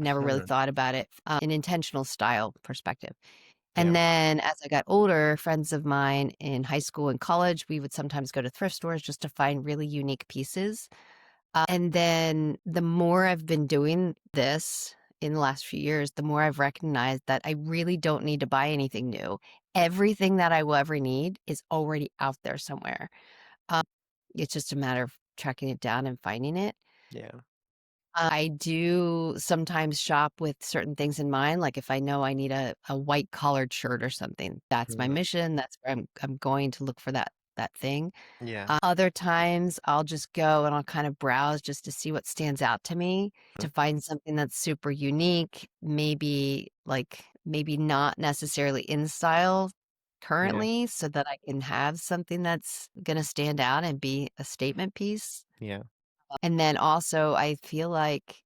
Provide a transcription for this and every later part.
never really Mhm. thought about it an intentional style perspective. And Yeah. then as I got older, friends of mine in high school and college, we would sometimes go to thrift stores just to find really unique pieces. And then the more I've been doing this in the last few years, the more I've recognized that I really don't need to buy anything new. Everything that I will ever need is already out there somewhere. Um, it's just a matter of tracking it down and finding it. Yeah. I do sometimes shop with certain things in mind, like if I know I need a white collared shirt or something, that's my Mhm. mission. That's where I'm going to look for that thing. Yeah. Other times I'll just go and I'll kind of browse just to see what stands out to me, Mm. to find something that's super unique, maybe not necessarily in style Yeah. currently, so that I can have something that's gonna stand out and be a statement piece. Yeah. And then also, I feel like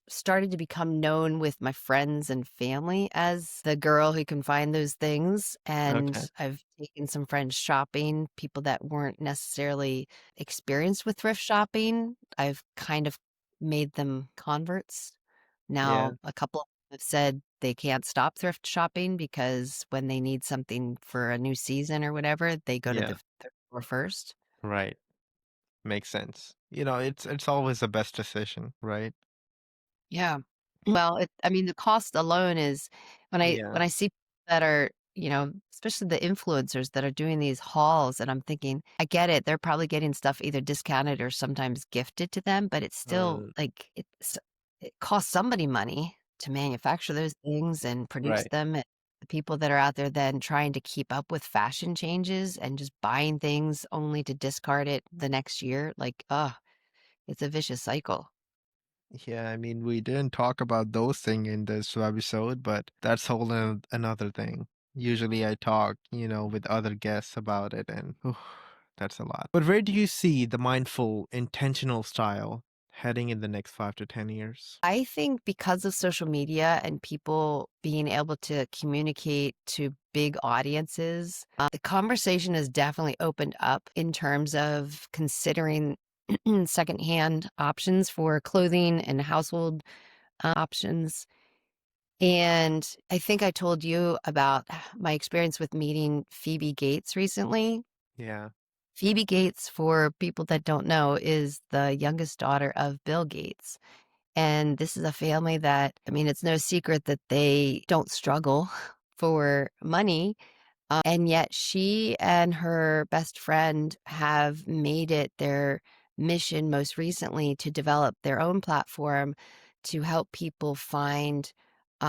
started to become known with my friends and family as the girl who can find those things. Okay. And I've taken some friends shopping, people that weren't necessarily experienced with thrift shopping. I've kind of made them converts. Yeah. Now, a couple have said they can't stop thrift shopping because when they need something for a new season or whatever, they go to Yeah. the thrift store first. Right. Makes sense. It's always the best decision, right? Yeah. Well, I mean, the cost alone is Yeah. when I see people that are, especially the influencers that are doing these hauls, and I'm thinking, I get it. They're probably getting stuff either discounted or sometimes gifted to them, but it's still Mm, like it costs somebody money to manufacture those things and produce right. them. And the people that are out there then trying to keep up with fashion changes and just buying things only to discard it the next year, like, it's a vicious cycle. Yeah, I mean, we didn't talk about those things in this episode, but that's another thing. Usually I talk, with other guests about it, and that's a lot. But where do you see the mindful, intentional style heading in the next 5 to 10 years? I think because of social media and people being able to communicate to big audiences, the conversation has definitely opened up in terms of considering secondhand options for clothing and household options. And I think I told you about my experience with meeting Phoebe Gates recently. Yeah, Phoebe Gates, for people that don't know, is the youngest daughter of Bill Gates. And this is a family that, I mean, it's no secret that they don't struggle for money. And yet she and her best friend have made it their mission most recently to develop their own platform to help people find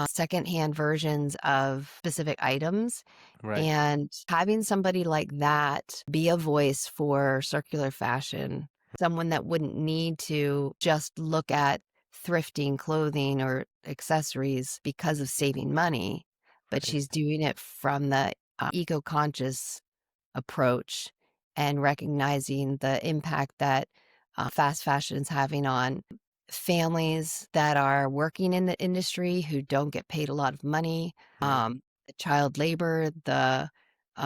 secondhand versions of specific items. right, And having somebody like that be a voice for circular fashion, someone that wouldn't need to just look at thrifting clothing or accessories because of saving money, but right, she's doing it from the eco-conscious approach and recognizing the impact that fast fashion is having on families that are working in the industry who don't get paid a lot of money, yeah, the child labor, the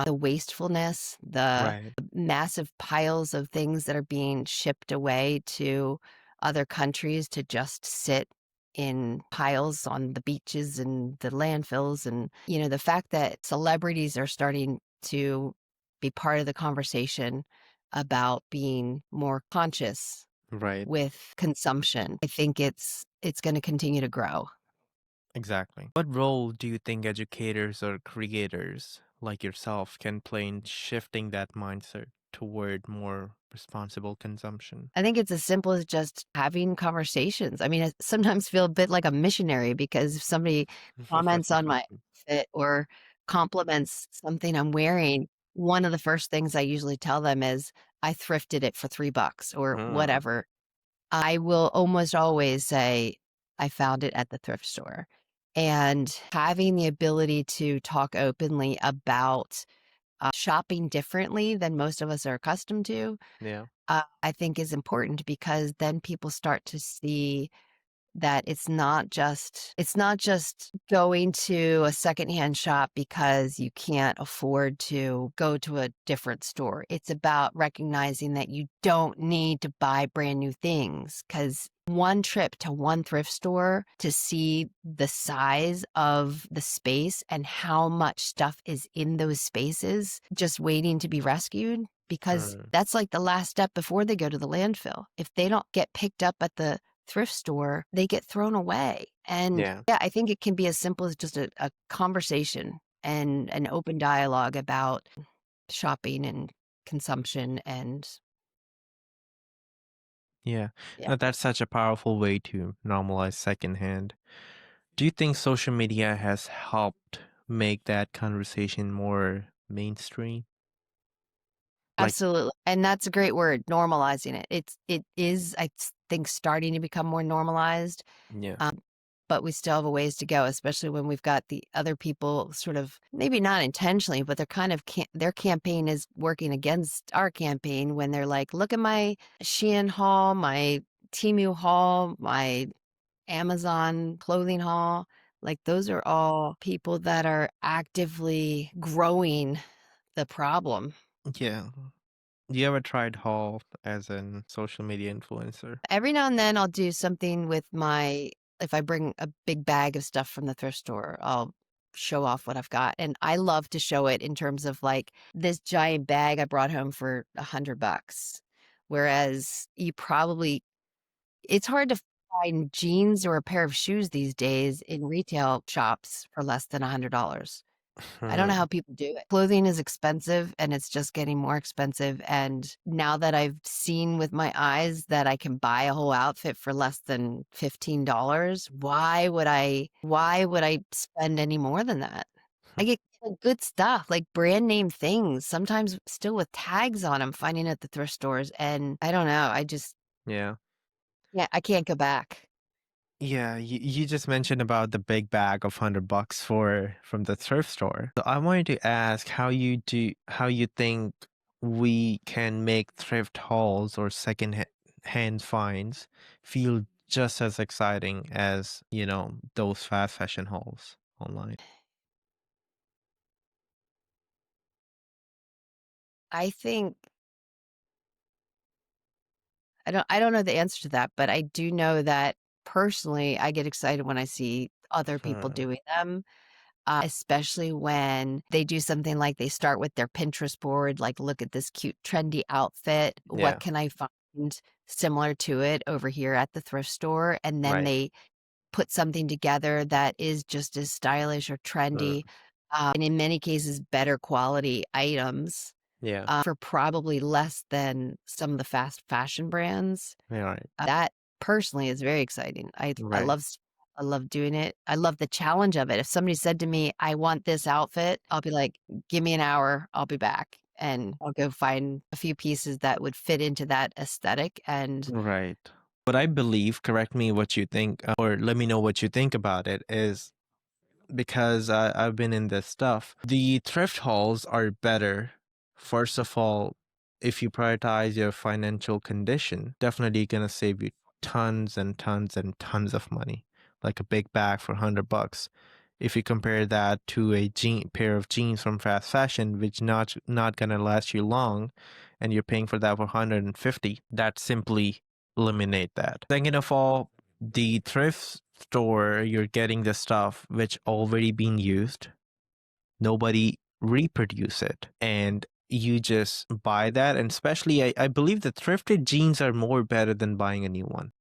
wastefulness, the right, massive piles of things that are being shipped away to other countries to just sit in piles on the beaches and the landfills. And, the fact that celebrities are starting to be part of the conversation about being more conscious right. with consumption. I think it's gonna continue to grow. Exactly. What role do you think educators or creators like yourself can play in shifting that mindset toward more responsible consumption? I think it's as simple as just having conversations. I mean, I sometimes feel a bit like a missionary because if somebody comments on my outfit or compliments something I'm wearing, one of the first things I usually tell them is, "I thrifted it for $3" or Mm, whatever. I will almost always say, "I found it at the thrift store." And having the ability to talk openly about, shopping differently than most of us are accustomed to, yeah, I think is important because then people start to see that it's not just going to a secondhand shop because you can't afford to go to a different store. It's about recognizing that you don't need to buy brand new things because one trip to one thrift store to see the size of the space and how much stuff is in those spaces just waiting to be rescued, because Mm, that's like the last step before they go to the landfill. If they don't get picked up at the thrift store, they get thrown away. And yeah. yeah, I think it can be as simple as just a conversation and an open dialogue about shopping and consumption and Yeah. yeah. No, that's such a powerful way to normalize secondhand. Do you think social media has helped make that conversation more mainstream? Like, Absolutely, and that's a great word, normalizing it. It is, think, starting to become more normalized, yeah. um, but we still have a ways to go, especially when we've got the other people sort of maybe not intentionally, but they're kind of their campaign is working against our campaign when they're like, "Look at my Shein haul, my Temu haul, my Amazon clothing haul." Like, those are all people that are actively growing the problem. Yeah. You ever tried Hall as an social media influencer? Every now and then, I'll do something with my if I bring a big bag of stuff from the thrift store, I'll show off what I've got, and I love to show it in terms of, like, this giant bag I brought home for $100, whereas you probably it's hard to find jeans or a pair of shoes these days in retail shops for less than $100. I don't know Hmm. how people do it. Clothing is expensive and it's just getting more expensive. And now that I've seen with my eyes that I can buy a whole outfit for less than $15, why would I spend any more than that? I get good stuff, like brand name things, sometimes still with tags on them, finding at the thrift stores. And I don't know. Yeah. Yeah, I can't go back. Yeah, you just mentioned about the big bag of $100 for from the thrift store. So I wanted to ask how you think we can make thrift hauls or hand finds feel just as exciting as, those fast fashion hauls online. I think I don't know the answer to that, but I do know that personally, I get excited when I see other people Hmm. doing them, especially when they do something like they start with their Pinterest board, like, "Look at this cute trendy outfit. What Yeah, can I find similar to it over here at the thrift store?" And then right. they put something together that is just as stylish or trendy, Mm, and in many cases, better quality items, yeah, for probably less than some of the fast fashion brands. yeah, right. That personally is very exciting. Right. I love doing it. I love the challenge of it. If somebody said to me, "I want this outfit," I'll be like, "Give me an hour, I'll be back." And I'll go find a few pieces that would fit into that aesthetic, and Right. What I believe, correct me what you think, or let me know what you think about it, is because I've been in this stuff. The thrift hauls are better. First of all, if you prioritize your financial condition, definitely gonna save you tons and tons and tons of money, like a big bag for $100. If you compare that to a pair of jeans from fast fashion, which not gonna last you long, and you're paying for that for 150, that simply eliminate that. Second of all, the thrift store, you're getting the stuff which already been used. Nobody reproduce it, and you just buy that. And especially, I believe the thrifted jeans are more better than buying a new one.